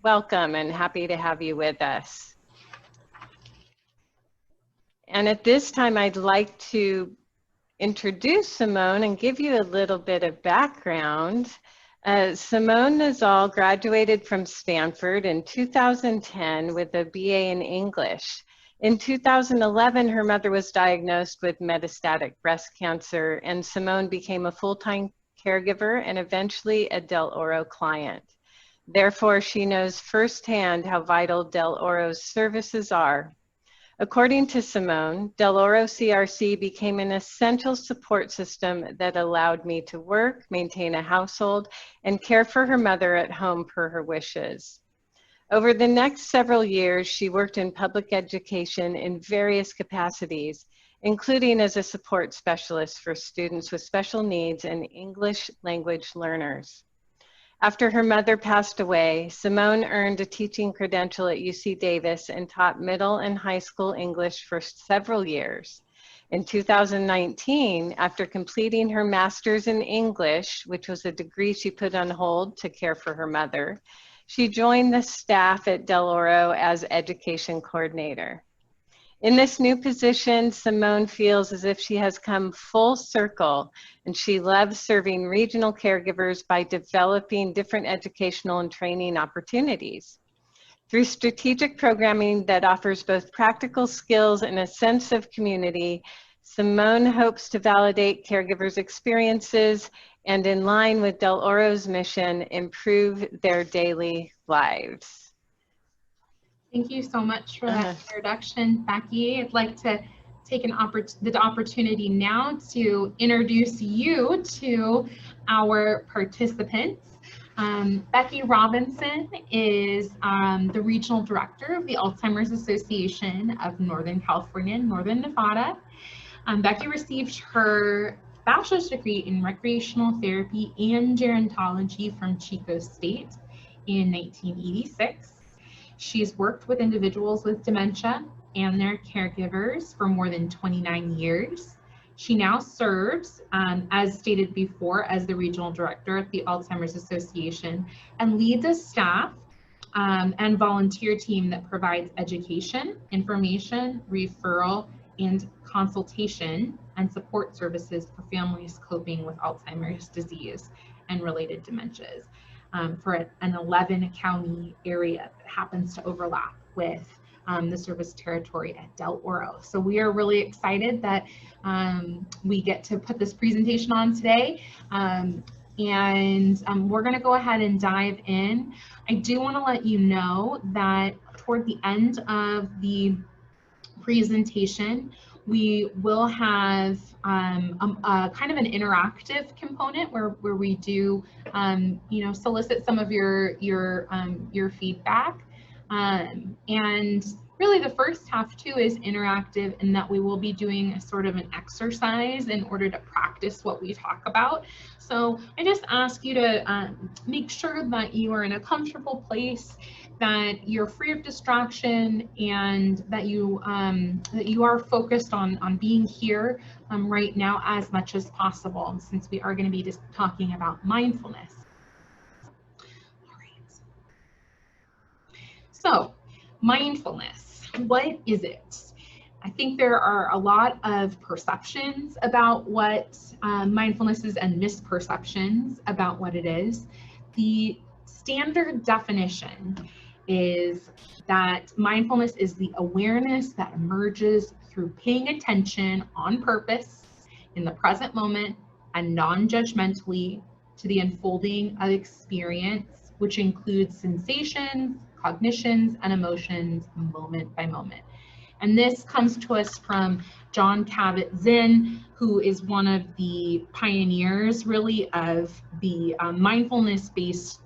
Welcome and happy to have you with us. And at this time, I'd like to introduce Simone and give you a little bit of background. Simone Nazzal graduated from Stanford in 2010 with a BA in English. In 2011, her mother was diagnosed with metastatic breast cancer, and Simone became a full-time caregiver and eventually a Del Oro client. Therefore, she knows firsthand how vital Del Oro's services are. According to Simone, Del Oro CRC became an essential support system that allowed me to work, maintain a household, and care for her mother at home per her wishes. Over the next several years, she worked in public education in various capacities, including as a support specialist for students with special needs and English language learners. After her mother passed away, Simone earned a teaching credential at UC Davis and taught middle and high school English for several years. In 2019, after completing her master's in English, which was a degree she put on hold to care for her mother, she joined the staff at Del Oro as education coordinator. In this new position, Simone feels as if she has come full circle, and she loves serving regional caregivers by developing different educational and training opportunities. Through strategic programming that offers both practical skills and a sense of community, Simone hopes to validate caregivers' experiences and, in line with Del Oro's mission, improve their daily lives. Thank you so much for that introduction, Becky. I'd like to take the opportunity now to introduce you to our participants. Becky Robinson is the Regional Director of the Alzheimer's Association of Northern California and Northern Nevada. Becky received her bachelor's degree in recreational therapy and gerontology from Chico State in 1986. She's worked with individuals with dementia and their caregivers for more than 29 years. She now serves, as stated before, as the Regional Director at the Alzheimer's Association and leads a staff and volunteer team that provides education, information, referral, and consultation and support services for families coping with Alzheimer's disease and related dementias for an 11-county area that happens to overlap with the service territory at Del Oro. So we are really excited that we get to put this presentation on today. We're going to go ahead and dive in. I do want to let you know that toward the end of the presentation, we will have kind of an interactive component where we do, solicit some of your feedback. And really the first half too is interactive in that we will be doing a sort of an exercise in order to practice what we talk about. So I just ask you to make sure that you are in a comfortable place, that you're free of distraction, and that you are focused on being here right now as much as possible, since we are going to be just talking about mindfulness. All right. So mindfulness, what is it? I think there are a lot of perceptions about what mindfulness is and misperceptions about what it is. The standard definition is that mindfulness is the awareness that emerges through paying attention on purpose in the present moment and non-judgmentally to the unfolding of experience, which includes sensations, cognitions, and emotions moment by moment. And this comes to us from Jon Kabat-Zinn, who is one of the pioneers really of the mindfulness-based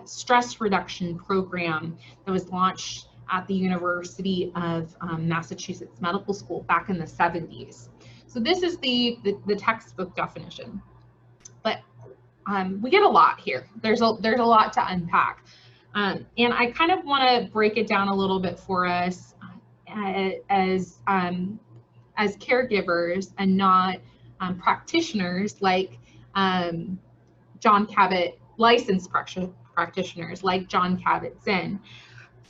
stress reduction program that was launched at the University of Massachusetts Medical School back in the 70s. So this is the textbook definition, but we get a lot here. There's a lot to unpack. And I kind of want to break it down a little bit for us as caregivers and not practitioners like Jon Kabat, licensed practitioners like John Kabat-Zinn,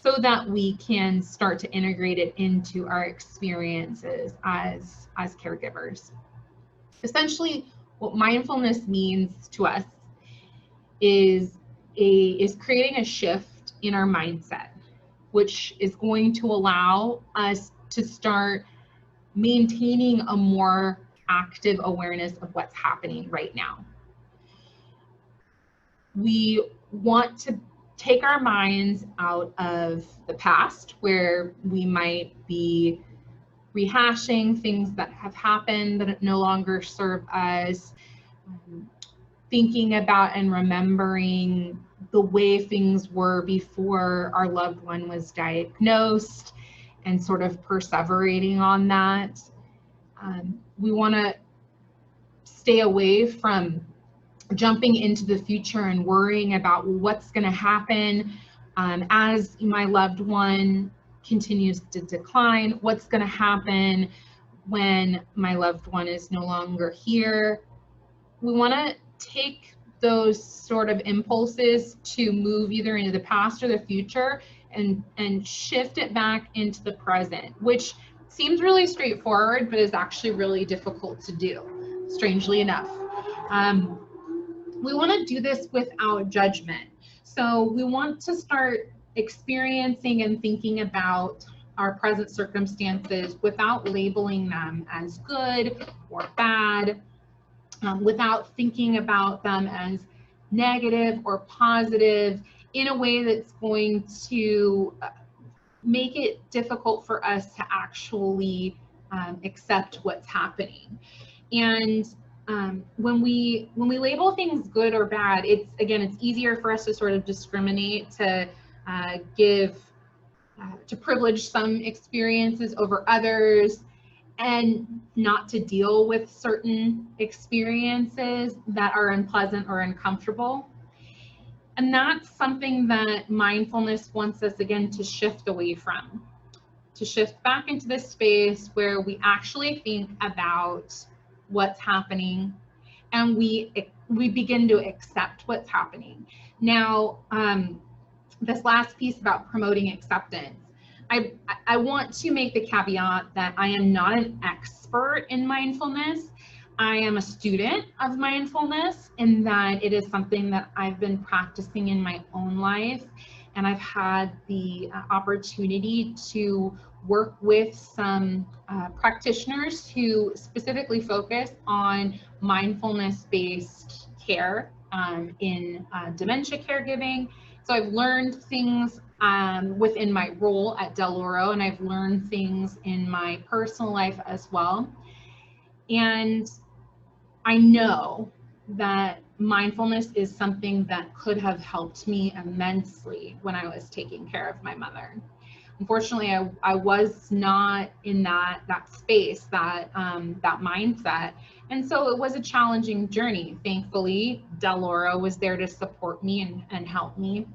so that we can start to integrate it into our experiences as caregivers. Essentially, what mindfulness means to us is creating a shift in our mindset, which is going to allow us to start maintaining a more active awareness of what's happening right now. We want to take our minds out of the past, where we might be rehashing things that have happened that no longer serve us, thinking about and remembering the way things were before our loved one was diagnosed, and sort of perseverating on that. We want to stay away from jumping into the future and worrying about what's going to happen as my loved one continues to decline, what's going to happen when my loved one is no longer here. We want to take those sort of impulses to move either into the past or the future and shift it back into the present, which seems really straightforward, but is actually really difficult to do, strangely enough. We want to do this without judgment. So we want to start experiencing and thinking about our present circumstances without labeling them as good or bad, without thinking about them as negative or positive in a way that's going to make it difficult for us to actually accept what's happening. And when we label things good or bad, it's easier for us to sort of discriminate, to privilege some experiences over others, and not to deal with certain experiences that are unpleasant or uncomfortable. And that's something that mindfulness wants us, again, to shift away from, to shift back into this space where we actually think about what's happening, and we begin to accept what's happening. Now, this last piece about promoting acceptance, I want to make the caveat that I am not an expert in mindfulness. I am a student of mindfulness, in that it is something that I've been practicing in my own life, and I've had the opportunity to work with some practitioners who specifically focus on mindfulness-based care in dementia caregiving. So I've learned things within my role at Del Oro, and I've learned things in my personal life as well. And I know that mindfulness is something that could have helped me immensely when I was taking care of my mother. Unfortunately, I was not in that space, that mindset. And so it was a challenging journey. Thankfully, Del Oro was there to support me and help me.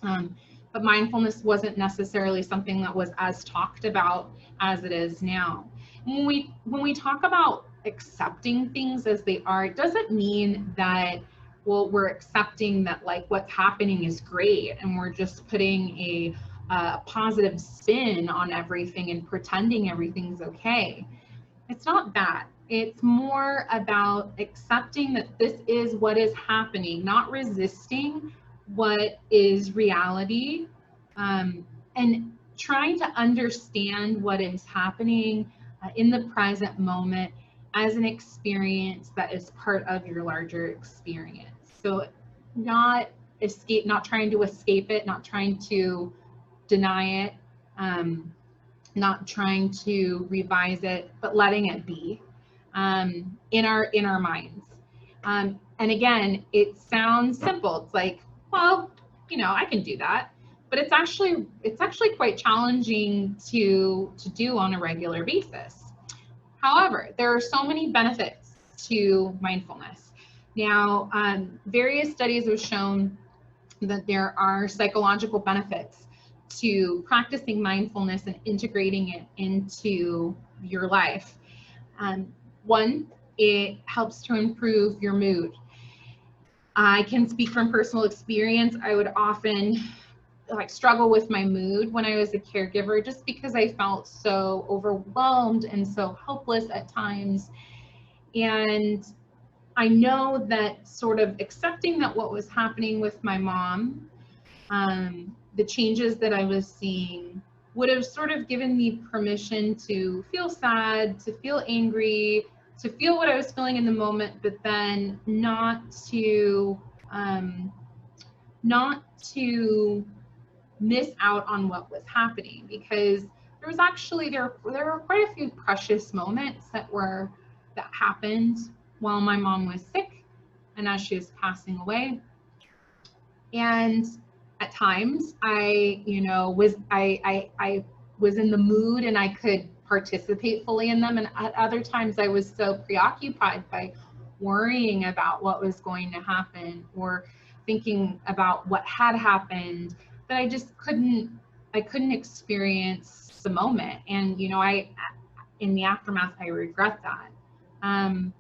But mindfulness wasn't necessarily something that was as talked about as it is now. When we talk about accepting things as they are, it doesn't mean that, well, we're accepting that like what's happening is great and we're just putting a positive spin on everything and pretending everything's okay. It's not that. It's more about accepting that this is what is happening, not resisting what is reality, and trying to understand what is happening in the present moment as an experience that is part of your larger experience. So not trying to escape it, not trying to deny it, not trying to revise it, but letting it be in our minds. And again, it sounds simple. It's like, well, I can do that, but it's actually quite challenging to do on a regular basis. However, there are so many benefits to mindfulness. Now, various studies have shown that there are psychological benefits to practicing mindfulness and integrating it into your life. One, it helps to improve your mood. I can speak from personal experience. I would often struggle with my mood when I was a caregiver, just because I felt so overwhelmed and so helpless at times. And I know that sort of accepting that what was happening with my mom, the changes that I was seeing, would have sort of given me permission to feel sad, to feel angry, to feel what I was feeling in the moment, but then not to miss out on what was happening, because there were quite a few precious moments that happened while my mom was sick and as she was passing away. And at times I was in the mood and I could participate fully in them, and at other times I was so preoccupied by worrying about what was going to happen or thinking about what had happened that I just couldn't experience the moment. And in the aftermath, I regret that. And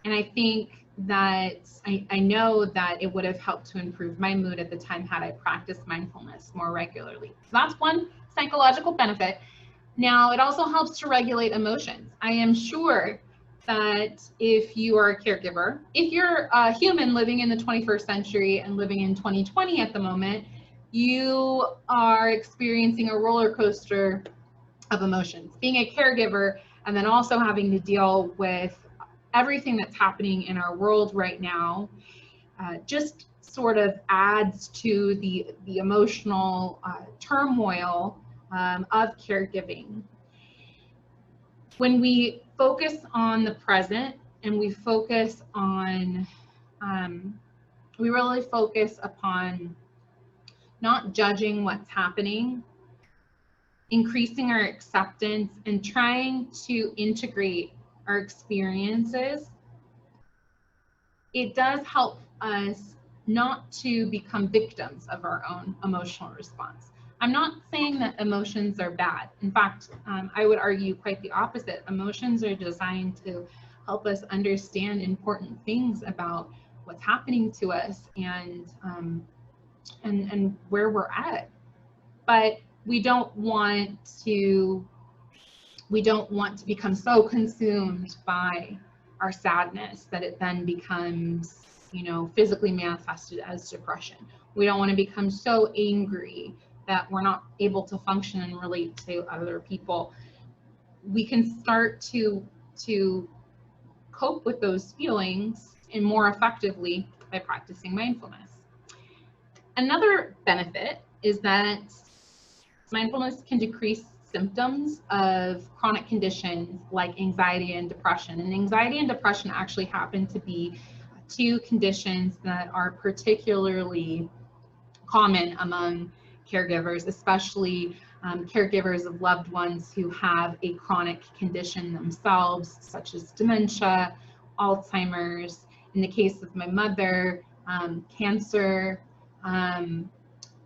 I think that I know that it would have helped to improve my mood at the time had I practiced mindfulness more regularly. So that's one psychological benefit. Now, it also helps to regulate emotions. I am sure that if you are a caregiver, if you're a human living in the 21st century and living in 2020 at the moment, you are experiencing a roller coaster of emotions. Being a caregiver and then also having to deal with everything that's happening in our world right now just sort of adds to the emotional turmoil of caregiving. When we focus on the present and we focus on, we really focus upon not judging what's happening, increasing our acceptance, and trying to integrate our experiences, it does help us not to become victims of our own emotional response. I'm not saying that emotions are bad. In fact, I would argue quite the opposite. Emotions are designed to help us understand important things about what's happening to us and where we're at. But we don't want to become so consumed by our sadness that it then becomes, physically manifested as depression. We don't want to become so angry that we're not able to function and relate to other people. We can start to cope with those feelings and more effectively by practicing mindfulness. Another benefit is that mindfulness can decrease symptoms of chronic conditions like anxiety and depression. And anxiety and depression actually happen to be two conditions that are particularly common among caregivers, especially caregivers of loved ones who have a chronic condition themselves, such as dementia, Alzheimer's, in the case of my mother, cancer,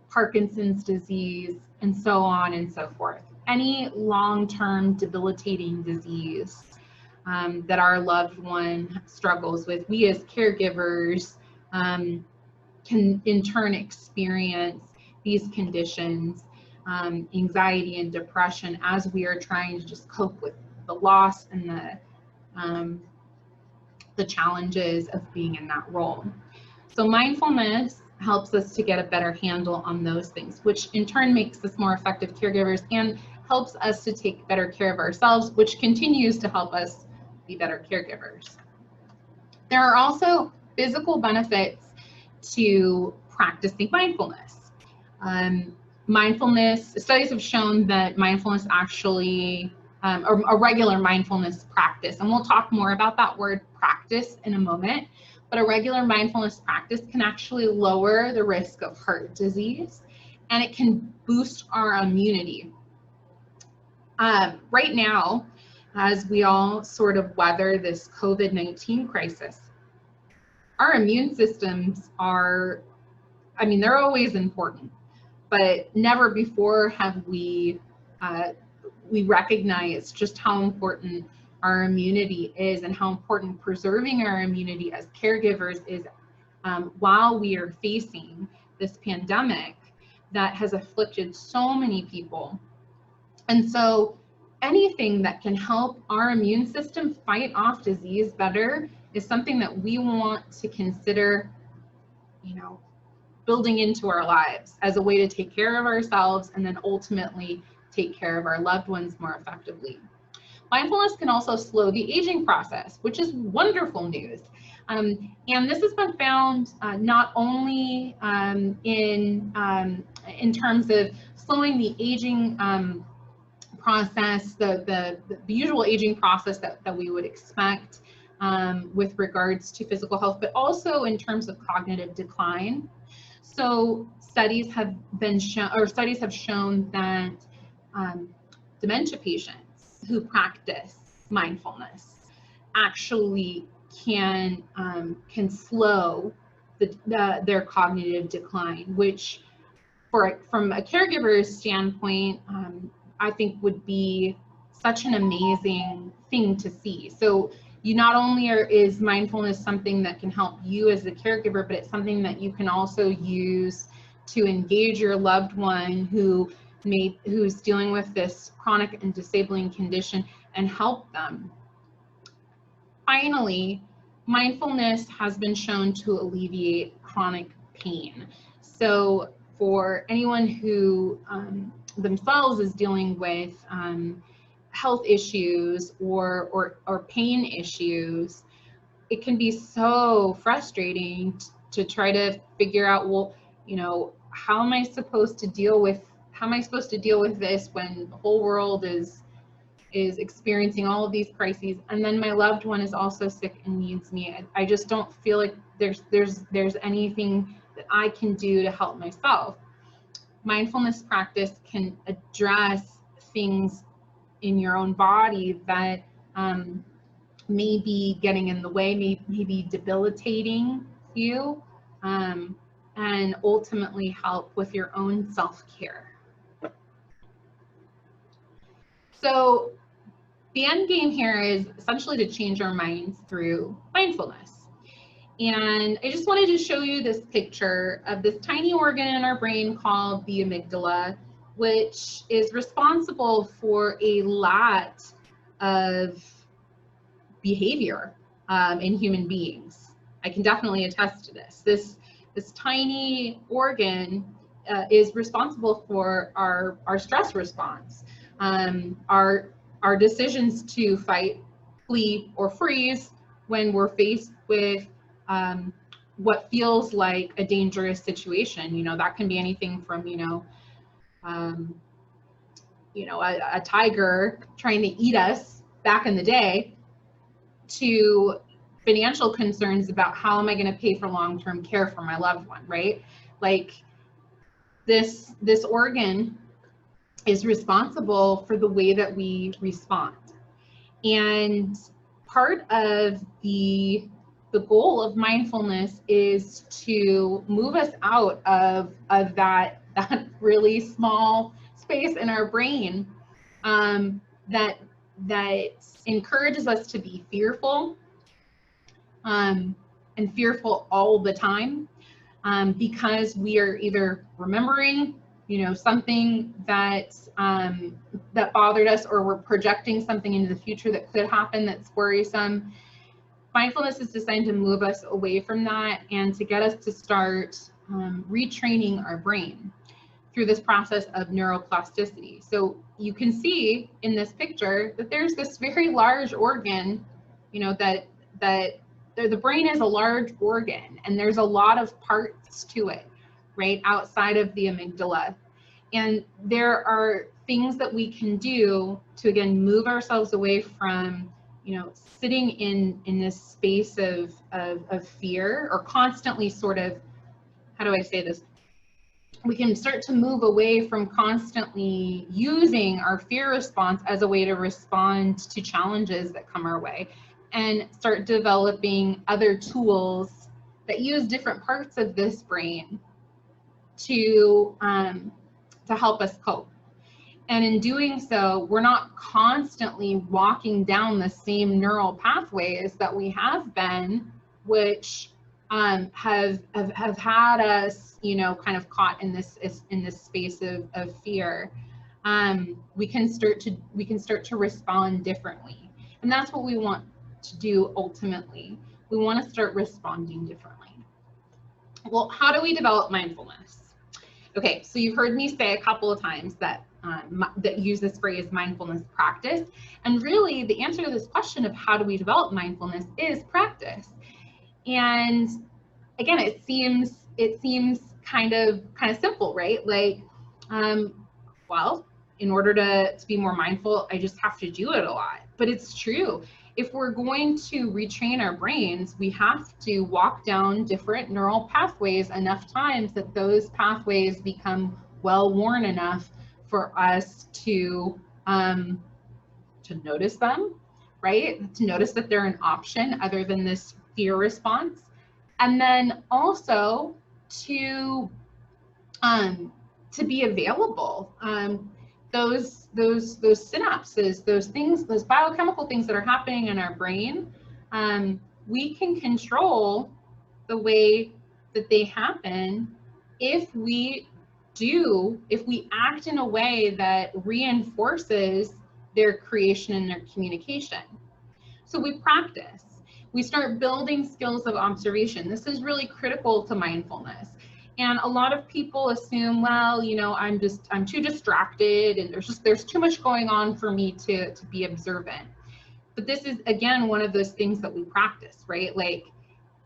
Parkinson's disease, and so on and so forth. Any long-term debilitating disease that our loved one struggles with, we as caregivers can in turn experience these conditions, anxiety and depression, as we are trying to just cope with the loss and the challenges of being in that role. So mindfulness helps us to get a better handle on those things, which in turn makes us more effective caregivers and helps us to take better care of ourselves, which continues to help us be better caregivers. There are also physical benefits to practicing mindfulness. Studies have shown that mindfulness actually, a regular mindfulness practice, and we'll talk more about that word practice in a moment, but a regular mindfulness practice can actually lower the risk of heart disease, and it can boost our immunity. Right now, as we all sort of weather this COVID-19 crisis, our immune systems they're always important, but never before have we recognized just how important our immunity is and how important preserving our immunity as caregivers is while we are facing this pandemic that has afflicted so many people. And so anything that can help our immune system fight off disease better is something that we want to consider, you know, building into our lives as a way to take care of ourselves and then ultimately take care of our loved ones more effectively. Mindfulness can also slow the aging process, which is wonderful news. And this has been found not only in terms of slowing the aging process, the usual aging process that we would expect with regards to physical health, but also in terms of cognitive decline. So studies have shown that dementia patients who practice mindfulness actually can slow their cognitive decline, which from a caregiver's standpoint, I think would be such an amazing thing to see. So you not only is mindfulness something that can help you as a caregiver, but it's something that you can also use to engage your loved one who's dealing with this chronic and disabling condition and help them. Finally, mindfulness has been shown to alleviate chronic pain. So for anyone who themselves is dealing with health issues or pain issues, it can be so frustrating to try to figure out, well, you know, how am I supposed to deal with this when the whole world is experiencing all of these crises, and then my loved one is also sick and needs me. I just don't feel like there's anything that I can do to help myself. Mindfulness practice can address things in your own body that may be getting in the way, may be debilitating you, and ultimately help with your own self-care. So the end game here is essentially to change our minds through mindfulness. And I just wanted to show you this picture of this tiny organ in our brain called the amygdala, which is responsible for a lot of behavior in human beings. I can definitely attest to this. This tiny organ is responsible for our stress response, our decisions to fight, flee, or freeze when we're faced with what feels like a dangerous situation. You know, that can be anything from, a tiger trying to eat us back in the day, to financial concerns about how am I going to pay for long-term care for my loved one, right? Like this organ is responsible for the way that we respond. And part of the goal of mindfulness is to move us out of that really small space in our brain that encourages us to be fearful and fearful all the time because we are either remembering something that bothered us, or we're projecting something into the future that could happen that's worrisome. Mindfulness is designed to move us away from that and to get us to start retraining our brain through this process of neuroplasticity. So you can see in this picture that there's this very large organ, that the brain is a large organ, and there's a lot of parts to it, right, outside of the amygdala. And there are things that we can do to, again, move ourselves away from, sitting in this space of fear, or constantly sort of, how do I say this? We can start to move away from constantly using our fear response as a way to respond to challenges that come our way, and start developing other tools that use different parts of this brain to help us cope. And in doing so, we're not constantly walking down the same neural pathways that we have been, which have had us, you know, kind of caught in this space of fear, we can start to respond differently. And that's what we want to do ultimately. We want to start responding differently. Well, how do we develop mindfulness? Okay, so you've heard me say a couple of times that that use this phrase mindfulness practice. And really the answer to this question of how do we develop mindfulness is practice. And again, it seems kind of simple, right? Like, well, in order to be more mindful, I just have to do it a lot. But it's true. If we're going to retrain our brains, we have to walk down different neural pathways enough times that those pathways become well worn enough for us to notice them, right? To notice that they're an option other than this fear response. And then also to be available. Those synapses, those things, those biochemical things that are happening in our brain, we can control the way that they happen if we act in a way that reinforces their creation and their communication. So we practice. We start building skills of observation. This is really critical to mindfulness. And a lot of people assume, well, you know, I'm too distracted and there's too much going on for me to be observant. But this is, again, one of those things that we practice, right? Like,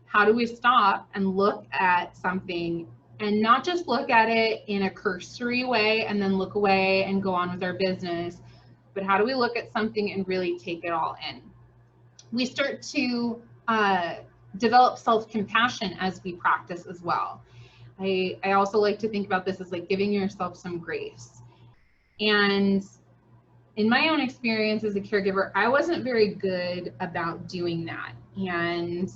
how do we stop and look at something and not just look at it in a cursory way and then look away and go on with our business, but how do we look at something and really take it all in? We start to develop self-compassion as we practice as well. I also like to think about this as like giving yourself some grace. And in my own experience as a caregiver, I wasn't very good about doing that. And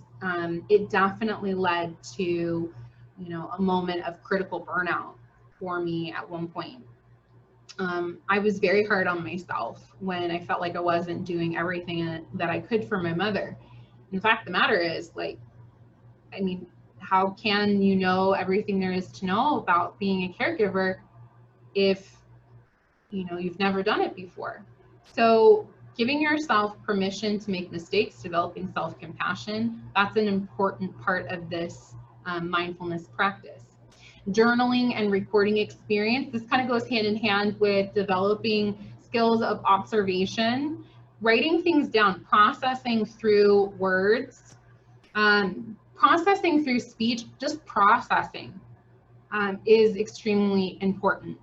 it definitely led to, you know, a moment of critical burnout for me at one point. I was very hard on myself when I felt like I wasn't doing everything that I could for my mother. In fact, the matter is, like, I mean, how can you know everything there is to know about being a caregiver if, you know, you've never done it before? So giving yourself permission to make mistakes, developing self-compassion, that's an important part of this mindfulness practice. Journaling and recording experience, this kind of goes hand in hand with developing skills of observation, writing things down, processing through words, processing through speech, just processing is extremely important.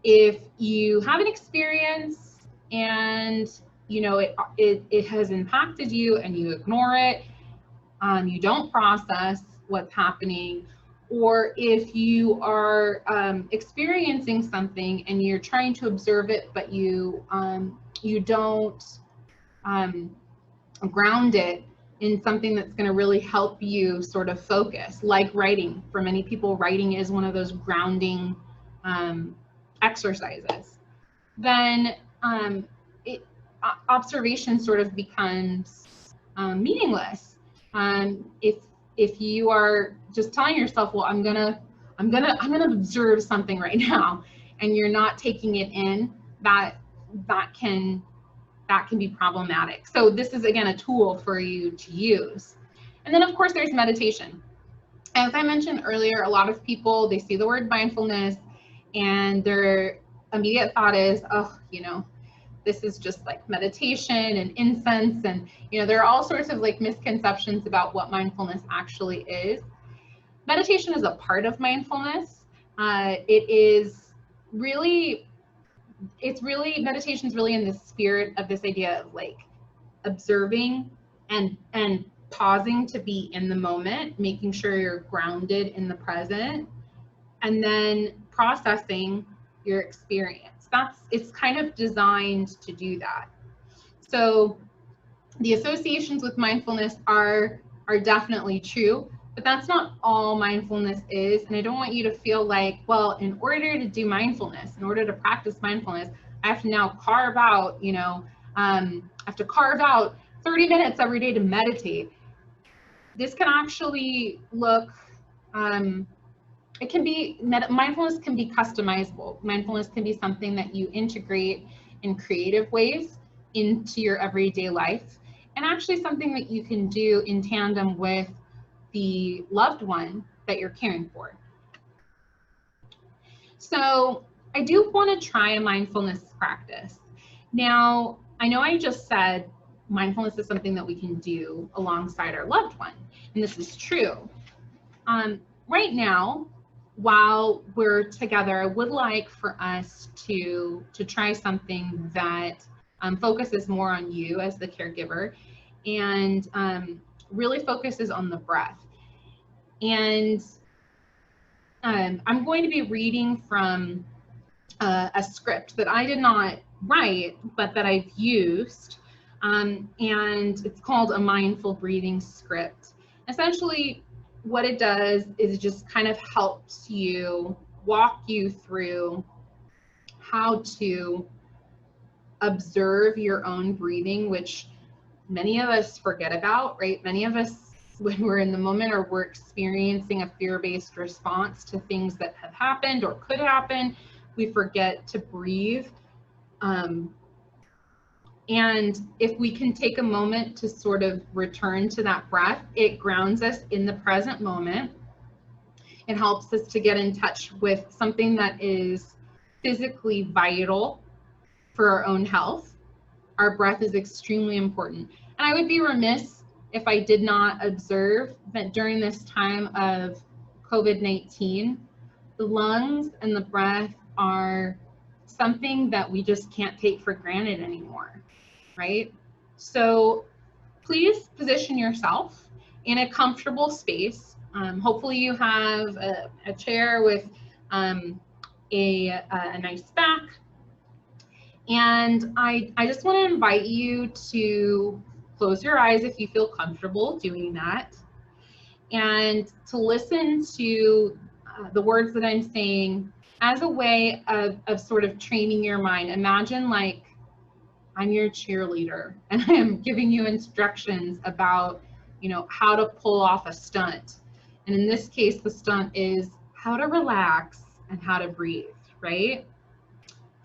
If you have an experience and, you know, it has impacted you and you ignore it, you don't process what's happening, or if you are experiencing something and you're trying to observe it, but you don't ground it in something that's going to really help you sort of focus, like writing. For many people, writing is one of those grounding exercises. Then observation sort of becomes meaningless. If you are just telling yourself, well, I'm gonna observe something right now, and you're not taking it in, that can be problematic. So this is, again, a tool for you to use. And then, of course, there's meditation. As I mentioned earlier, a lot of people, they see the word mindfulness and their immediate thought is, oh, you know, this is just like meditation and incense, and, you know, there are all sorts of like misconceptions about what mindfulness actually is. Meditation is a part of mindfulness. Meditation is really in the spirit of this idea of like observing and pausing to be in the moment, making sure you're grounded in the present, and then processing your experience. It's kind of designed to do that. So the associations with mindfulness are definitely true, but that's not all mindfulness is. And I don't want you to feel like, well, in order to do mindfulness, in order to practice mindfulness, I have to now carve out, I have to carve out 30 minutes every day to meditate. This can actually look, it can be, mindfulness can be customizable. Mindfulness can be something that you integrate in creative ways into your everyday life, and actually something that you can do in tandem with the loved one that you're caring for. So I do want to try a mindfulness practice. Now, I know I just said mindfulness is something that we can do alongside our loved one, and this is true. Right now, while we're together, I would like for us to try something that focuses more on you as the caregiver, and really focuses on the breath. And I'm going to be reading from a script that I did not write, but that I've used, and it's called a mindful breathing script. Essentially, what it does is it just kind of helps you, walk you through how to observe your own breathing, which many of us forget about, right? Many of us, when we're in the moment or we're experiencing a fear-based response to things that have happened or could happen, we forget to breathe. And if we can take a moment to sort of return to that breath, it grounds us in the present moment. It helps us to get in touch with something that is physically vital for our own health. Our breath is extremely important. And I would be remiss if I did not observe that during this time of COVID-19, the lungs and the breath are something that we just can't take for granted anymore, right? So please position yourself in a comfortable space. Hopefully you have a chair with a nice back. And I just want to invite you to close your eyes if you feel comfortable doing that, and to listen to the words that I'm saying as a way of sort of training your mind. Imagine like I'm your cheerleader and I am giving you instructions about, you know, how to pull off a stunt. And in this case, the stunt is how to relax and how to breathe, right?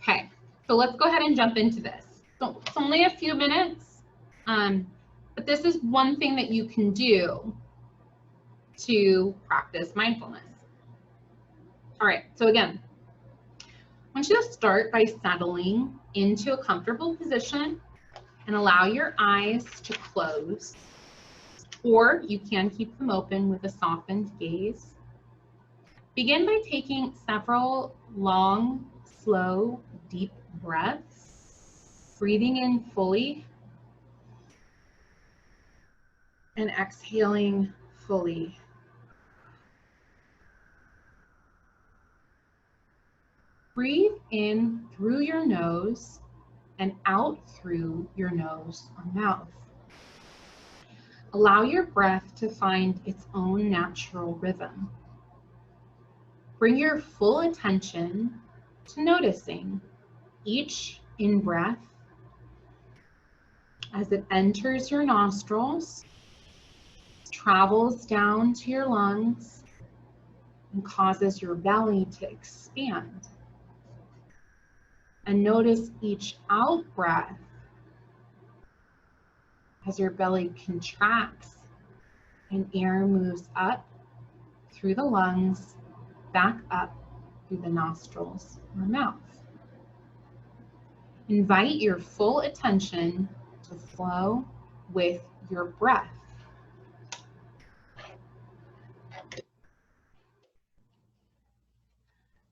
Okay, so let's go ahead and jump into this. So it's only a few minutes, but this is one thing that you can do to practice mindfulness. All right, so again, I want you to start by settling into a comfortable position and allow your eyes to close, or you can keep them open with a softened gaze. Begin by taking several long, slow, deep breaths, breathing in fully and exhaling fully. Breathe in through your nose and out through your nose or mouth. Allow your breath to find its own natural rhythm. Bring your full attention to noticing each in-breath as it enters your nostrils, travels down to your lungs, and causes your belly to expand. And notice each out-breath as your belly contracts and air moves up through the lungs, back up through the nostrils or mouth. Invite your full attention to flow with your breath.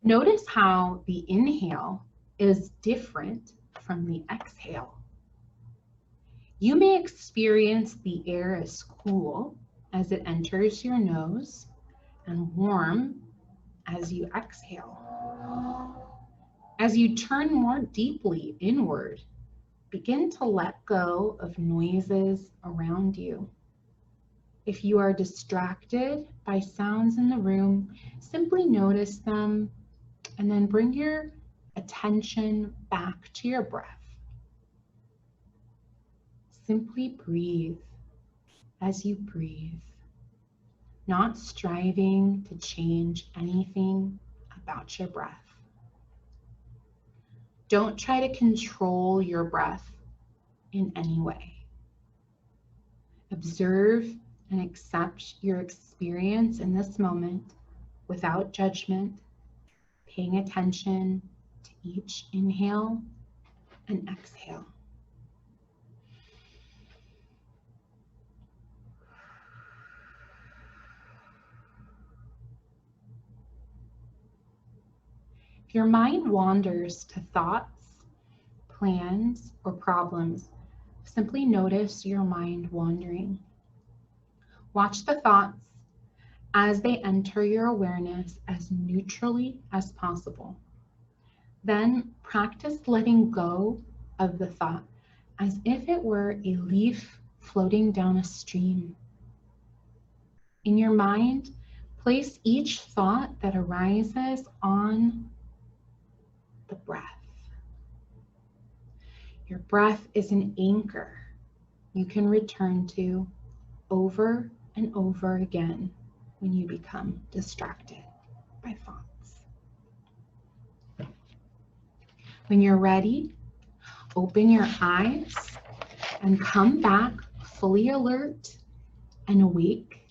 Notice how the inhale is different from the exhale. You may experience the air as cool as it enters your nose and warm as you exhale. As you turn more deeply inward, begin to let go of noises around you. If you are distracted by sounds in the room, simply notice them and then bring your attention back to your breath. Simply breathe as you breathe. not striving to change anything about your breath. Don't try to control your breath in any way. Observe and accept your experience in this moment without judgment, paying attention to each inhale and exhale. If your mind wanders to thoughts, plans, or problems, simply notice your mind wandering. Watch the thoughts as they enter your awareness as neutrally as possible. Then practice letting go of the thought as if it were a leaf floating down a stream. In your mind, place each thought that arises on the breath. Your breath is an anchor you can return to over and over again when you become distracted by thoughts. When you're ready, open your eyes and come back fully alert and awake.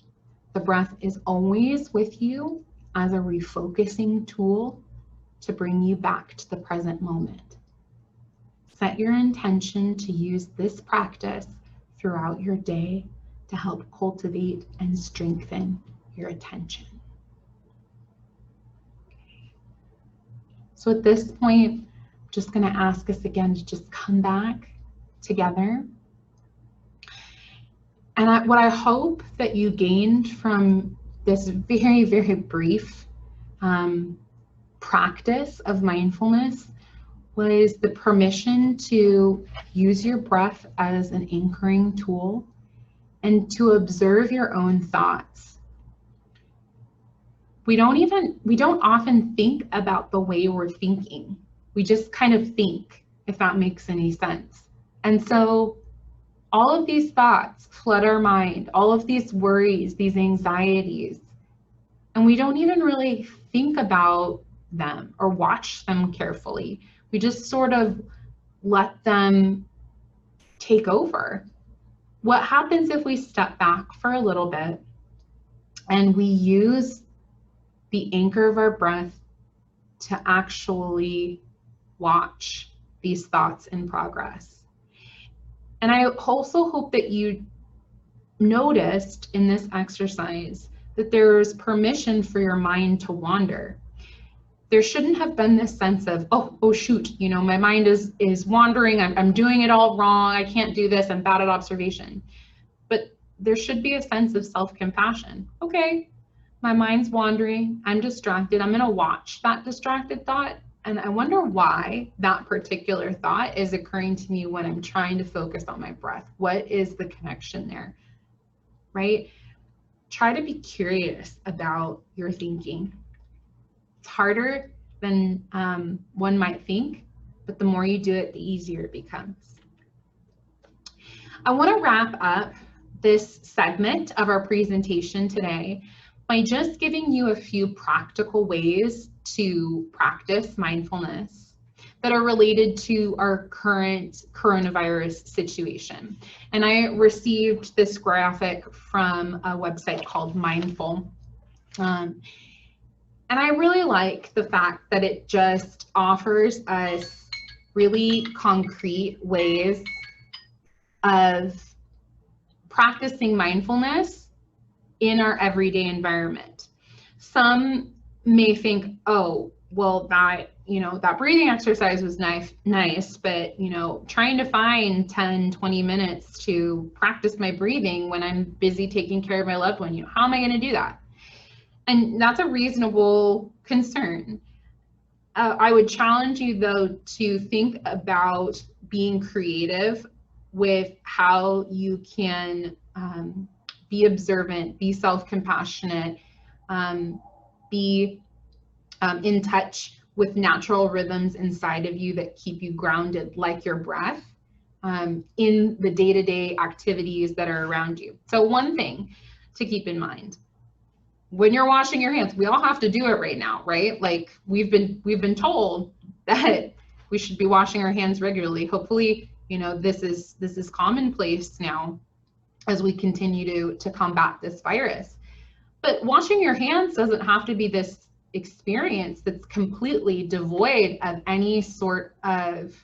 The breath is always with you as a refocusing tool to bring you back to the present moment. Set your intention to use this practice throughout your day to help cultivate and strengthen your attention. Okay. So at this point, I'm just going to ask us again to just come back together. And what I hope that you gained from this very, very brief practice of mindfulness was the permission to use your breath as an anchoring tool and to observe your own thoughts. We don't often think about the way we're thinking. We just kind of think, if that makes any sense. And so all of these thoughts flood our mind, all of these worries, these anxieties, and we don't even really think about them or watch them carefully. We just sort of let them take over. What happens if we step back for a little bit and we use the anchor of our breath to actually watch these thoughts in progress? And I also hope that you noticed in this exercise that there's permission for your mind to wander. There shouldn't have been this sense of, oh shoot, you know, my mind is wandering, I'm doing it all wrong, I can't do this, I'm bad at observation. But there should be a sense of self-compassion. Okay, my mind's wandering, I'm distracted, I'm gonna watch that distracted thought, and I wonder why that particular thought is occurring to me when I'm trying to focus on my breath. What is the connection there, right? Try to be curious about your thinking. It's harder than one might think, but the more you do it, the easier it becomes. I want to wrap up this segment of our presentation today by just giving you a few practical ways to practice mindfulness that are related to our current coronavirus situation. And I received this graphic from a website called Mindful. And I really like the fact that it just offers us really concrete ways of practicing mindfulness in our everyday environment. Some may think, oh, well, that breathing exercise was nice, but trying to find 10, 20 minutes to practice my breathing when I'm busy taking care of my loved one, how am I going to do that? And that's a reasonable concern. I would challenge you, though, to think about being creative with how you can be observant, be self-compassionate, be in touch with natural rhythms inside of you that keep you grounded, like your breath, in the day-to-day activities that are around you. So one thing to keep in mind, when you're washing your hands, we all have to do it right now, right? Like we've been told that we should be washing our hands regularly. Hopefully, you know, this is commonplace now as we continue to combat this virus. But washing your hands doesn't have to be this experience that's completely devoid of any sort of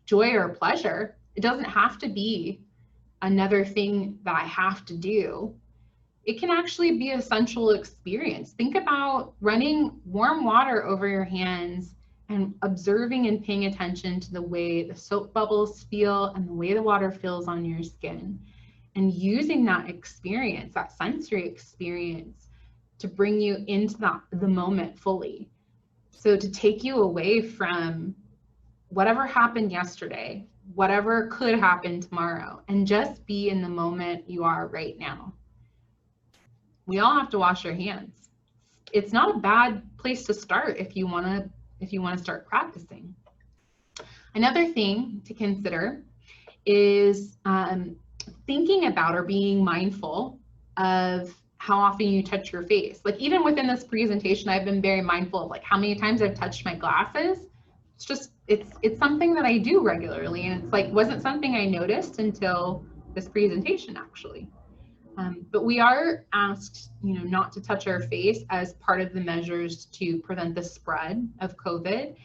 joy or pleasure. It doesn't have to be another thing that I have to do. It can actually be a sensual experience. Think about running warm water over your hands and observing and paying attention to the way the soap bubbles feel and the way the water feels on your skin, and using that experience, that sensory experience, to bring you into the moment fully. So to take you away from whatever happened yesterday, whatever could happen tomorrow, and just be in the moment you are right now. We all have to wash our hands. It's not a bad place to start if you want to start practicing. Another thing to consider is thinking about or being mindful of how often you touch your face. Like even within this presentation, I've been very mindful of like how many times I've touched my glasses. It's just, it's something that I do regularly, and it's like wasn't something I noticed until this presentation actually. But we are asked, you know, not to touch our face as part of the measures to prevent the spread of COVID.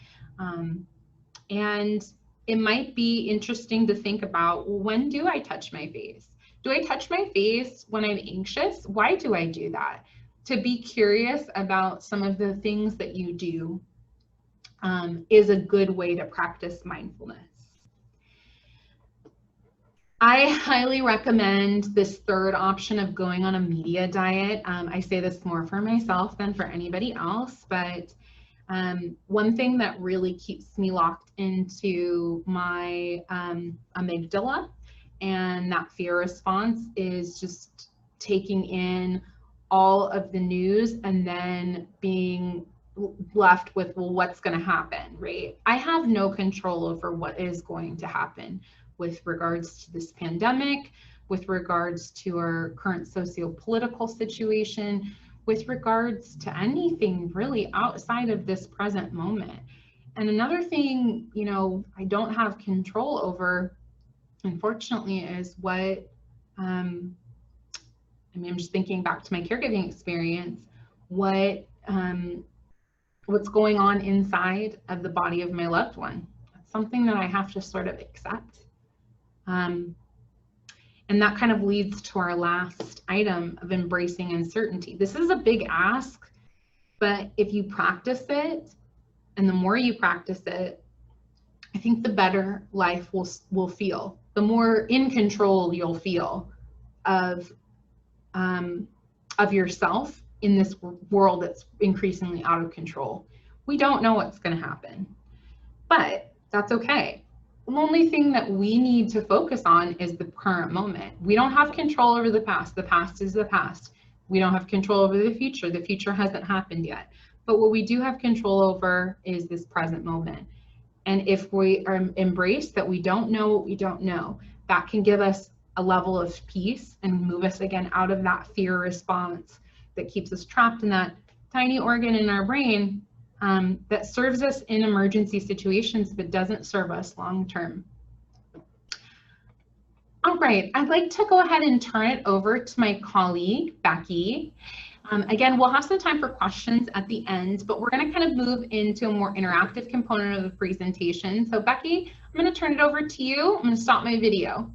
And it might be interesting to think about, well, when do I touch my face? Do I touch my face when I'm anxious? Why do I do that? To be curious about some of the things that you do is a good way to practice mindfulness. I highly recommend this third option of going on a media diet. I say this more for myself than for anybody else, but one thing that really keeps me locked into my amygdala and that fear response is just taking in all of the news and then being left with, well, what's going to happen, right? I have no control over what is going to happen with regards to this pandemic, with regards to our current socio-political situation, with regards to anything really outside of this present moment. And another thing, you know, I don't have control over, unfortunately, is what, I mean, I'm just thinking back to my caregiving experience, what's going on inside of the body of my loved one. It's something that I have to sort of accept. And that kind of leads to our last item of embracing uncertainty. This is a big ask, but if you practice it, and the more you practice it, I think the better life will feel. The more in control you'll feel of yourself in this world that's increasingly out of control. We don't know what's going to happen, but that's okay. The only thing that we need to focus on is the current moment. We don't have control over the past. The past is the past. We don't have control over the future. The future hasn't happened yet. But what we do have control over is this present moment. And if we embrace that we don't know what we don't know, that can give us a level of peace and move us again out of that fear response that keeps us trapped in that tiny organ in our brain that serves us in emergency situations but doesn't serve us long term. All right, I'd like to go ahead and turn it over to my colleague, Becky. Again, we'll have some time for questions at the end, but we're going to kind of move into a more interactive component of the presentation. So Becky, I'm going to turn it over to you. I'm going to stop my video.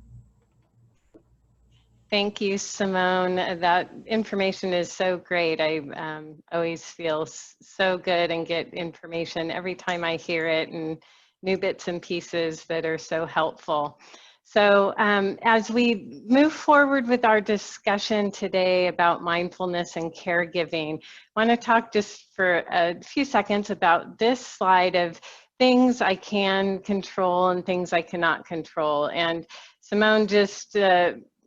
Thank you, Simone. That information is so great. I always feel so good and get information every time I hear it, and new bits and pieces that are so helpful. So as we move forward with our discussion today about mindfulness and caregiving, I want to talk just for a few seconds about this slide of things I can control and things I cannot control. And Simone just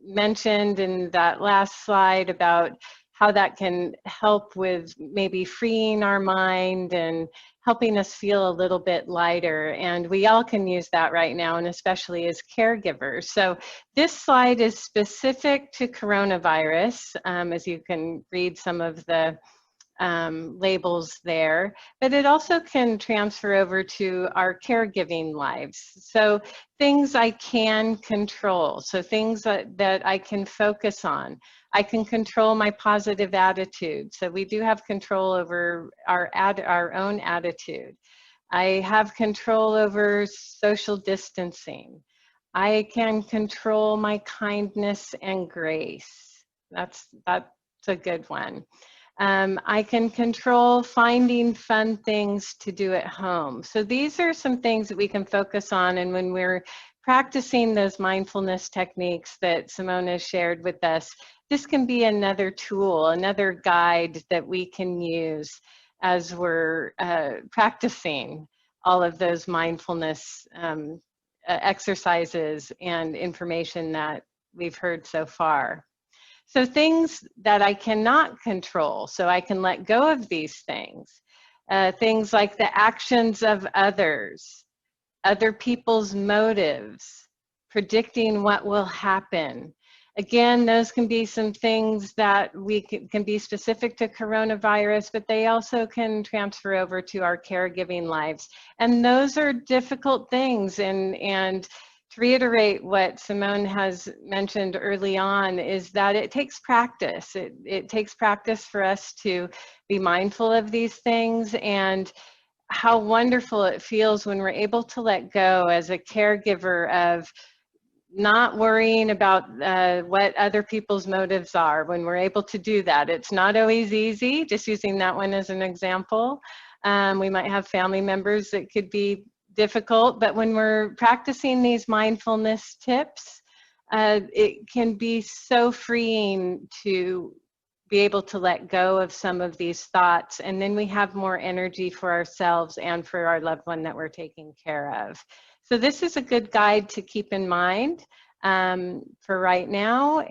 mentioned in that last slide about how that can help with maybe freeing our mind and helping us feel a little bit lighter. And we all can use that right now, and especially as caregivers. So this slide is specific to coronavirus, as you can read some of the labels there, but it also can transfer over to our caregiving lives. So things I can control, so things that I can focus on. I can control my positive attitude. So we do have control over our own attitude. I have control over social distancing. I can control my kindness and grace. That's a good one. I can control finding fun things to do at home. So these are some things that we can focus on, and when we're practicing those mindfulness techniques that Simone has shared with us, this can be another tool, another guide that we can use as we're practicing all of those mindfulness exercises and information that we've heard so far. So things that I cannot control, so I can let go of these things. Things like the actions of others, other people's motives, predicting what will happen. Again, those can be some things that we can be specific to coronavirus, but they also can transfer over to our caregiving lives. And those are difficult things, and to reiterate what Simone has mentioned early on is that it takes practice. It takes practice for us to be mindful of these things, and how wonderful it feels when we're able to let go as a caregiver of not worrying about what other people's motives are. When we're able to do that, it's not always easy, just using that one as an example. We might have family members that could be difficult, but when we're practicing these mindfulness tips, it can be so freeing to be able to let go of some of these thoughts, and then we have more energy for ourselves and for our loved one that we're taking care of. So this is a good guide to keep in mind for right now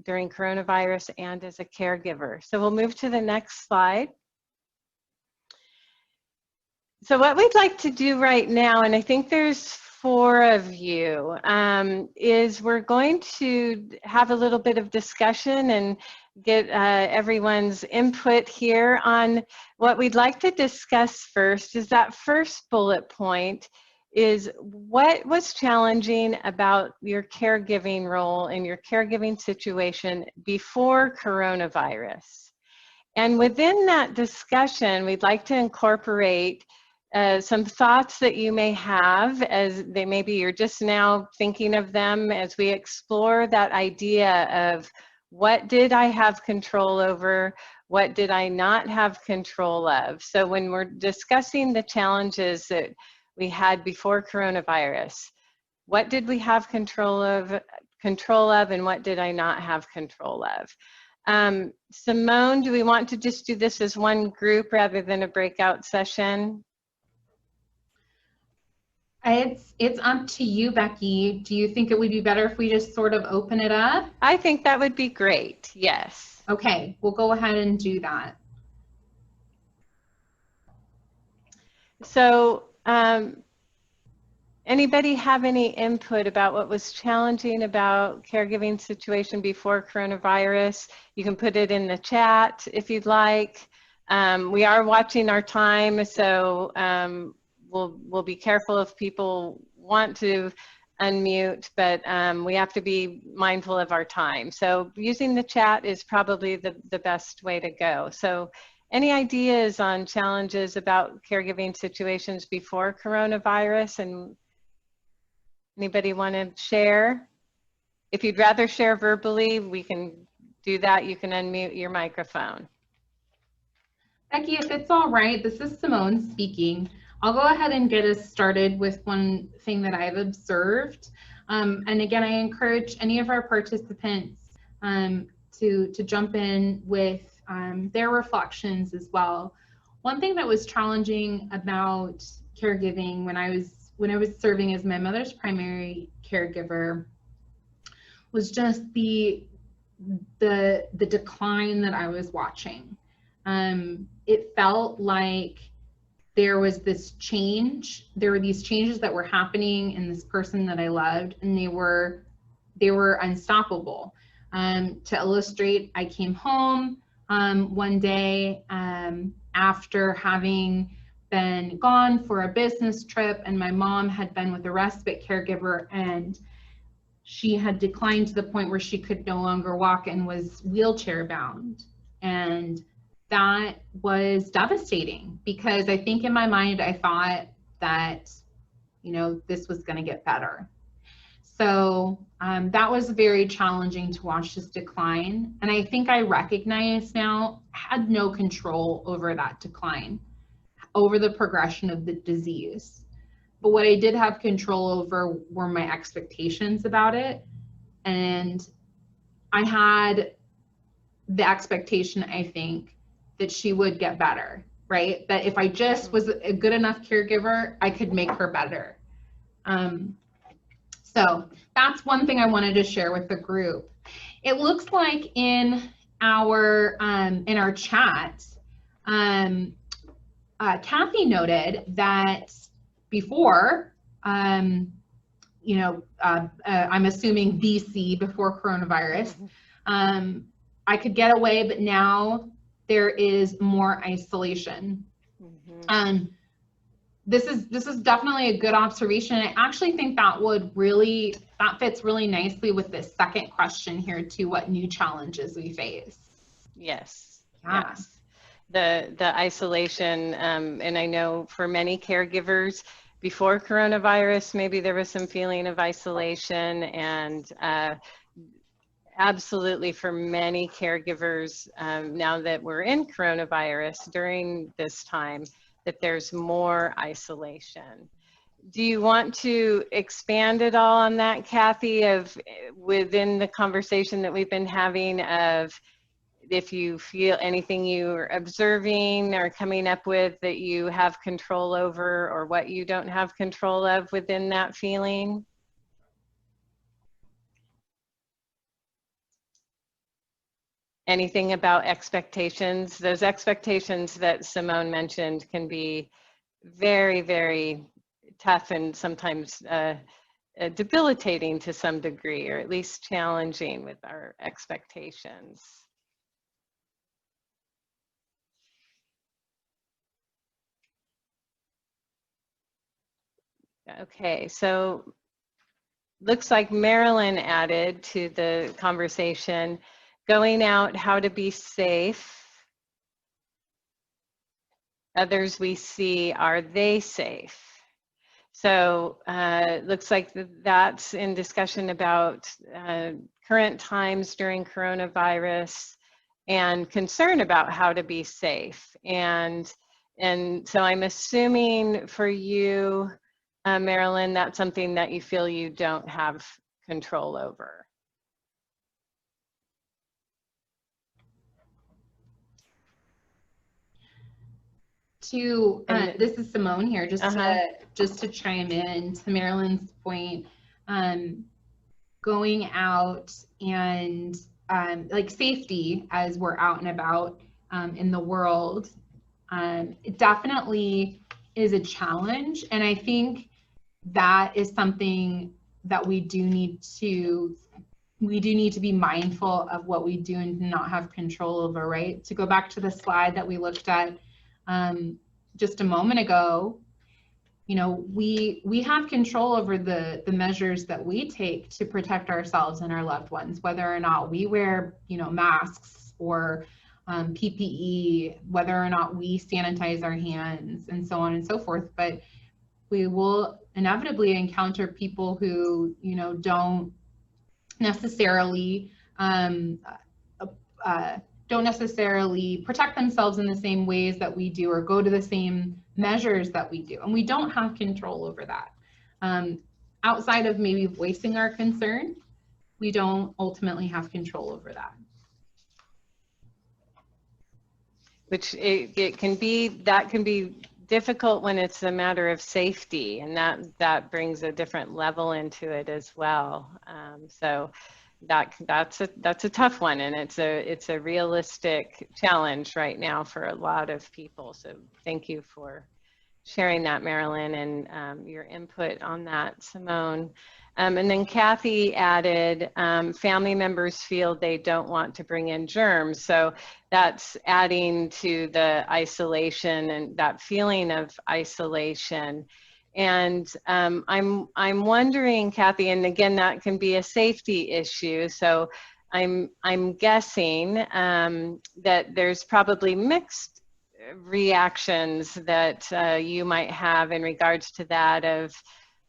during coronavirus and as a caregiver. So we'll move to the next slide. So what we'd like to do right now, and I think there's 4 of you, is we're going to have a little bit of discussion and get everyone's input here on what we'd like to discuss first. Is that first bullet point is what was challenging about your caregiving role and your caregiving situation before coronavirus. And within that discussion, we'd like to incorporate some thoughts that you may have, as they maybe you're just now thinking of them, as we explore that idea of what did I have control over, what did I not have control of. So when we're discussing the challenges that we had before coronavirus, what did we have control of, and what did I not have control of? Simone, do we want to just do this as one group rather than a breakout session? It's up to you, Becky. Do you think it would be better if we just sort of open it up? I think that would be great, yes. Okay, we'll go ahead and do that. So anybody have any input about what was challenging about caregiving situation before coronavirus? You can put it in the chat if you'd like. We are watching our time, so we'll be careful if people want to unmute, but we have to be mindful of our time. So using the chat is probably the best way to go. So any ideas on challenges about caregiving situations before coronavirus, and anybody want to share? If you'd rather share verbally, we can do that. You can unmute your microphone. Becky, if it's all right, this is Simone speaking. I'll go ahead and get us started with one thing that I've observed. And again, I encourage any of our participants to jump in with their reflections as well. One thing that was challenging about caregiving when I was serving as my mother's primary caregiver was just the decline that I was watching. It felt like there was this change. There were these changes that were happening in this person that I loved, and they were unstoppable. To illustrate, I came home one day after having been gone for a business trip, and my mom had been with a respite caregiver, and she had declined to the point where she could no longer walk and was wheelchair bound. And that was devastating, because I think in my mind I thought that, you know, this was going to get better. So that was very challenging to watch this decline. And I think I recognize now I had no control over that decline, over the progression of the disease. But what I did have control over were my expectations about it. And I had the expectation, I think, that she would get better, right? That if I just was a good enough caregiver, I could make her better. So that's one thing I wanted to share with the group. It looks like in our chat, Kathy noted that before, you know, I'm assuming BC, before coronavirus, I could get away, but now there is more isolation. This is definitely a good observation. I actually think that fits really nicely with this second question here too, what new challenges we face. Yes. Yeah. Yes. The isolation, and I know for many caregivers before coronavirus, maybe there was some feeling of isolation, and absolutely for many caregivers, now that we're in coronavirus during this time, that there's more isolation. Do you want to expand at all on that, Kathy, of within the conversation that we've been having, of if you feel anything you're observing or coming up with that you have control over, or what you don't have control of within that feeling? Anything about expectations? Those expectations that Simone mentioned can be very, very tough, and sometimes debilitating to some degree, or at least challenging with our expectations. Okay, so looks like Marilyn added to the conversation, going out, how to be safe. Others we see, are they safe? So looks like that's in discussion about current times during coronavirus and concern about how to be safe. And so I'm assuming for you, Marilyn, that's something that you feel you don't have control over. This is Simone here, just to chime in to Marilyn's point, going out and like safety as we're out and about in the world, it definitely is a challenge, and I think that is something that we do need to be mindful of what we do and not have control over, right? To go back to the slide that we looked at just a moment ago, you know, we have control over the measures that we take to protect ourselves and our loved ones, whether or not we wear, you know, masks or PPE, whether or not we sanitize our hands, and so on and so forth. But we will inevitably encounter people who, you know, don't necessarily protect themselves in the same ways that we do, or go to the same measures that we do, and we don't have control over that. Outside of maybe voicing our concern, we don't ultimately have control over that. Which it can be, that can be difficult when it's a matter of safety, and that brings a different level into it as well. So that's a tough one, and it's a realistic challenge right now for a lot of people. So thank you for sharing that, Marilyn, and your input on that, Simone. And then Kathy added, family members feel they don't want to bring in germs. So that's adding to the isolation and that feeling of isolation. And I'm wondering, Kathy, and again, that can be a safety issue. So I'm guessing that there's probably mixed reactions that you might have in regards to that of,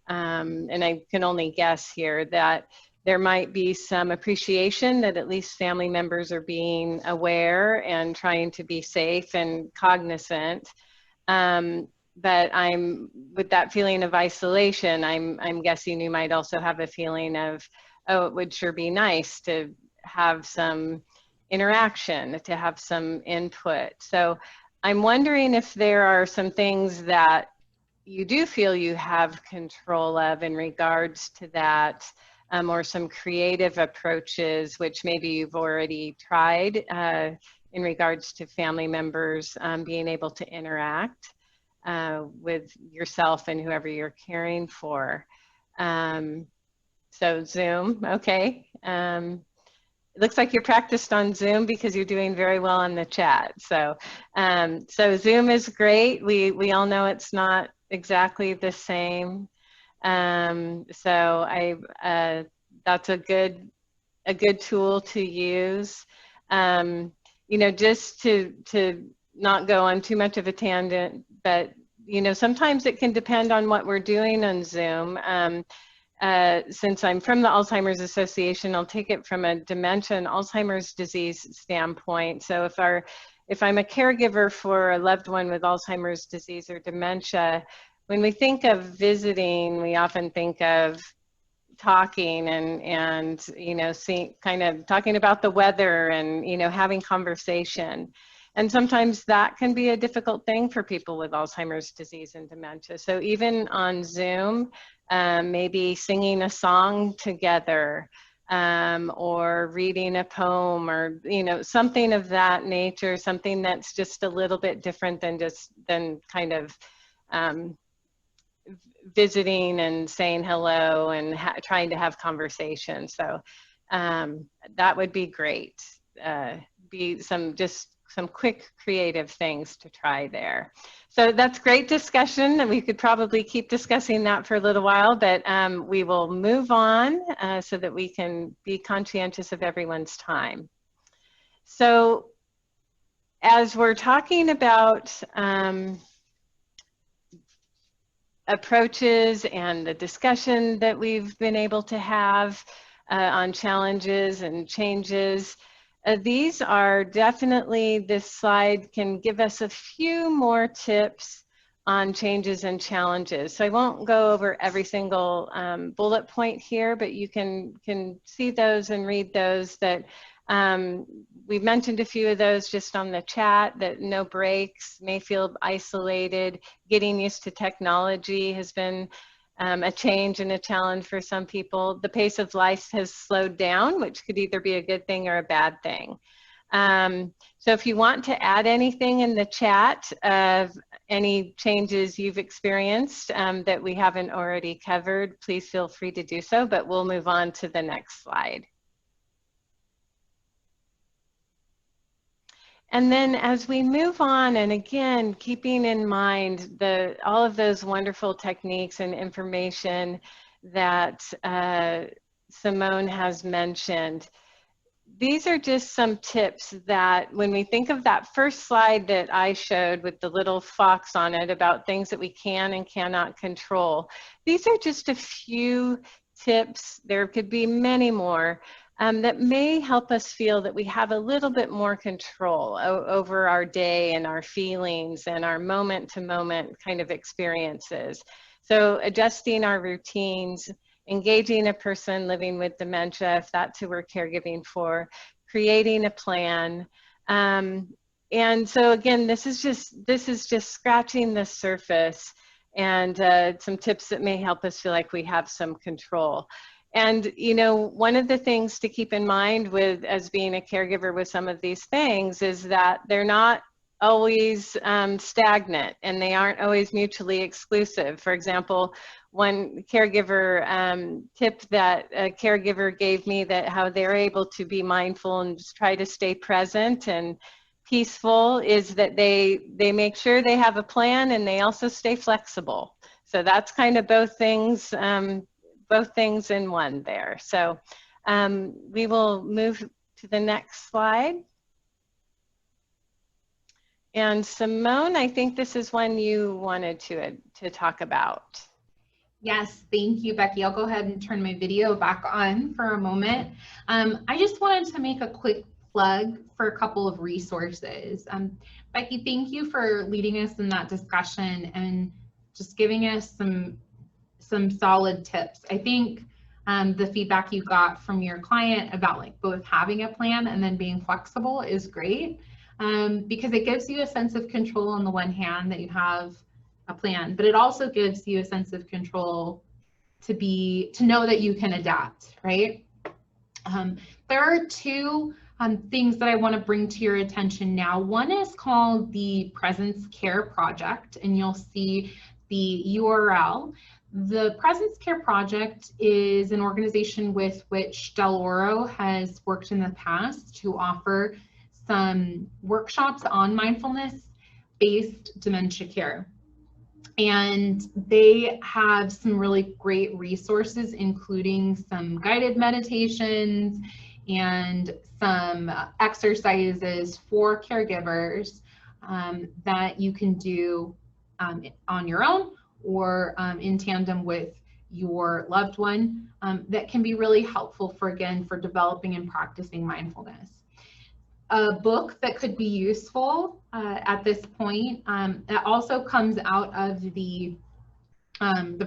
and I can only guess here, that there might be some appreciation that at least family members are being aware and trying to be safe and cognizant. But with that feeling of isolation, I'm guessing you might also have a feeling of, oh, it would sure be nice to have some interaction, to have some input. So I'm wondering if there are some things that you do feel you have control of in regards to that, or some creative approaches, which maybe you've already tried in regards to family members being able to interact with yourself and whoever you're caring for. So Zoom, okay. It looks like you're practiced on Zoom because you're doing very well in the chat. So, so Zoom is great. We all know it's not exactly the same. So that's a good tool to use. You know, just to not go on too much of a tangent, but you know, sometimes it can depend on what we're doing on Zoom. Since I'm from the Alzheimer's Association, I'll take it from a dementia and Alzheimer's disease standpoint. So if I'm a caregiver for a loved one with Alzheimer's disease or dementia, when we think of visiting, we often think of talking and you know, kind of talking about the weather and, you know, having conversation. And sometimes that can be a difficult thing for people with Alzheimer's disease and dementia. So even on Zoom, maybe singing a song together, or reading a poem, or you know, something of that nature, something that's just a little bit different than kind of visiting and saying hello and trying to have conversation. So that would be great. Be some quick creative things to try there. So that's great discussion, and we could probably keep discussing that for a little while, but we will move on so that we can be conscientious of everyone's time. So as we're talking about approaches and the discussion that we've been able to have on challenges and changes, these are definitely, this slide can give us a few more tips on changes and challenges. So I won't go over every single bullet point here, but you can see those and read those. That we've mentioned a few of those just on the chat, that no breaks, may feel isolated, getting used to technology has been a change and a challenge for some people. The pace of life has slowed down, which could either be a good thing or a bad thing. So if you want to add anything in the chat of any changes you've experienced that we haven't already covered, please feel free to do so, but we'll move on to the next slide. And then as we move on, and again, keeping in mind all of those wonderful techniques and information that Simone has mentioned, these are just some tips that when we think of that first slide that I showed with the little fox on it about things that we can and cannot control, these are just a few tips. There could be many more. That may help us feel that we have a little bit more control over our day and our feelings and our moment-to-moment kind of experiences. So adjusting our routines, engaging a person living with dementia, if that's who we're caregiving for, creating a plan. And so again, this is just scratching the surface, and some tips that may help us feel like we have some control. And, you know, one of the things to keep in mind as being a caregiver with some of these things is that they're not always stagnant, and they aren't always mutually exclusive. For example, one caregiver tip that a caregiver gave me, that how they're able to be mindful and just try to stay present and peaceful, is that they make sure they have a plan, and they also stay flexible. So that's kind of both things in one there. So we will move to the next slide. And Simone, I think this is one you wanted to talk about. Yes, thank you, Becky. I'll go ahead and turn my video back on for a moment. I just wanted to make a quick plug for a couple of resources. Becky, thank you for leading us in that discussion and just giving us some solid tips. I think the feedback you got from your client about like both having a plan and then being flexible is great, because it gives you a sense of control on the one hand that you have a plan, but it also gives you a sense of control to know that you can adapt, right? There are two things that I want to bring to your attention now. One is called the Presence Care Project, and you'll see the URL. The Presence Care Project is an organization with which Del Oro has worked in the past to offer some workshops on mindfulness-based dementia care. And they have some really great resources, including some guided meditations and some exercises for caregivers that you can do on your own or in tandem with your loved one, that can be really helpful for developing and practicing mindfulness. A book that could be useful at this point, that also comes out of the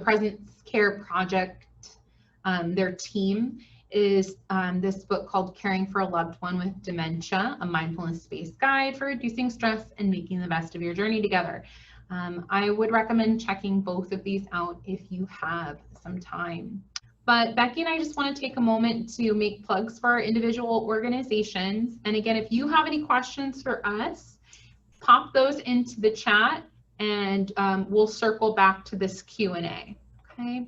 Presence Care Project, their team, is this book called Caring for a Loved One with Dementia, a mindfulness-based guide for reducing stress and making the best of your journey together. I would recommend checking both of these out if you have some time. But Becky and I just want to take a moment to make plugs for our individual organizations. And again, if you have any questions for us, pop those into the chat, and we'll circle back to this Q&A. Okay.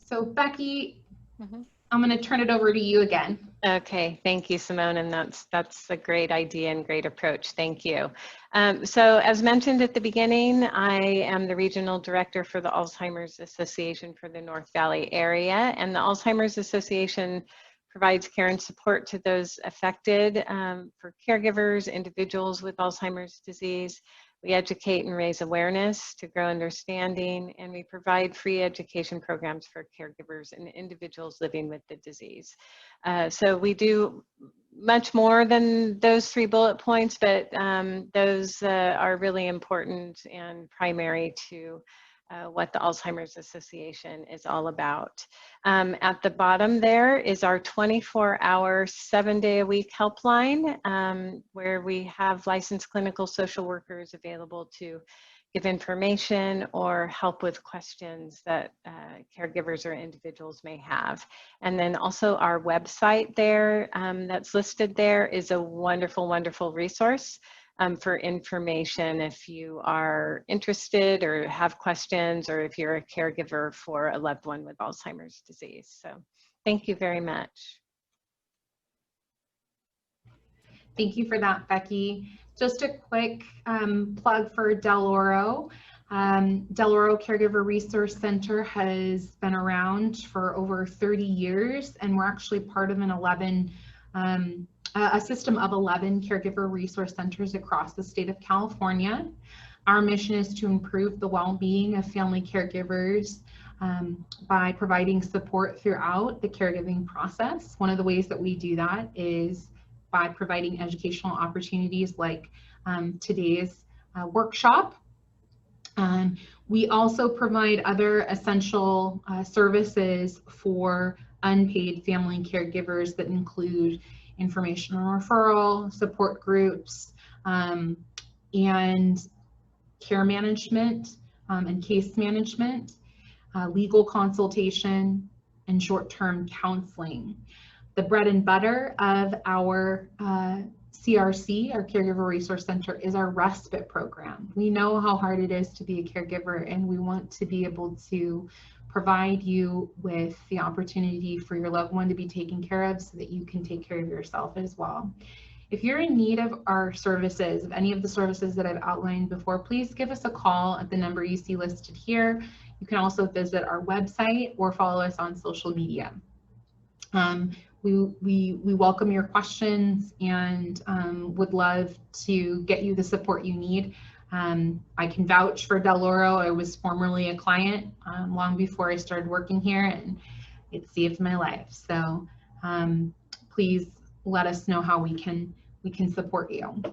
So Becky, I'm going to turn it over to you again. Okay, thank you, Simone, and that's a great idea and great approach. Thank you. So as mentioned at the beginning, I am the Regional Director for the Alzheimer's Association for the North Valley area, and the Alzheimer's Association provides care and support to those affected, for caregivers, individuals with Alzheimer's disease. We educate and raise awareness to grow understanding, and we provide free education programs for caregivers and individuals living with the disease. So we do much more than those 3 bullet points, but those are really important and primary to what the Alzheimer's Association is all about. At the bottom there is our 24-hour, 7-day-a-week helpline, where we have licensed clinical social workers available to give information or help with questions that caregivers or individuals may have. And then also our website there that's listed there is a wonderful, wonderful resource for information if you are interested or have questions, or if you're a caregiver for a loved one with Alzheimer's disease. So thank you very much. Thank you for that, Becky. Just a quick plug for Del Oro. Del Oro Caregiver Resource Center has been around for over 30 years, and we're actually part of a system of 11 caregiver resource centers across the state of California. Our mission is to improve the well-being of family caregivers by providing support throughout the caregiving process. One of the ways that we do that is by providing educational opportunities like today's workshop. We also provide other essential services for unpaid family caregivers that include informational referral, support groups, and care management and case management, legal consultation, and short-term counseling. The bread and butter of our CRC, our Caregiver Resource Center, is our respite program. We know how hard it is to be a caregiver, and we want to be able to provide you with the opportunity for your loved one to be taken care of so that you can take care of yourself as well. If you're in need of our services, of any of the services that I've outlined before, please give us a call at the number you see listed here. You can also visit our website or follow us on social media. We welcome your questions and would love to get you the support you need. I can vouch for Del Oro. I was formerly a client long before I started working here, and it saved my life. So please let us know how we can support you.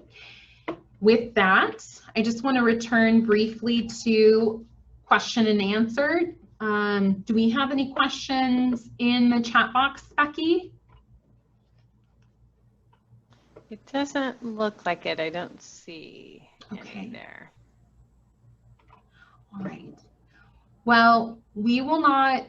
With that, I just want to return briefly to question and answer. Do we have any questions in the chat box, Becky? It doesn't look like it. I don't see any there. All right. Well, we will not,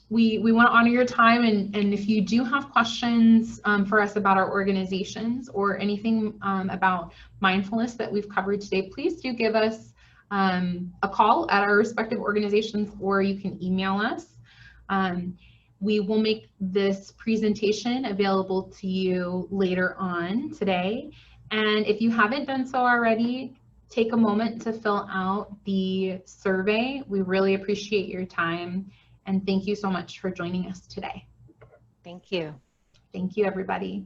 we want to honor your time, and if you do have questions for us about our organizations or anything about mindfulness that we've covered today, please do give us a call at our respective organizations, or you can email us. We will make this presentation available to you later on today. And if you haven't done so already, take a moment to fill out the survey. We really appreciate your time. And thank you so much for joining us today. Thank you. Thank you, everybody.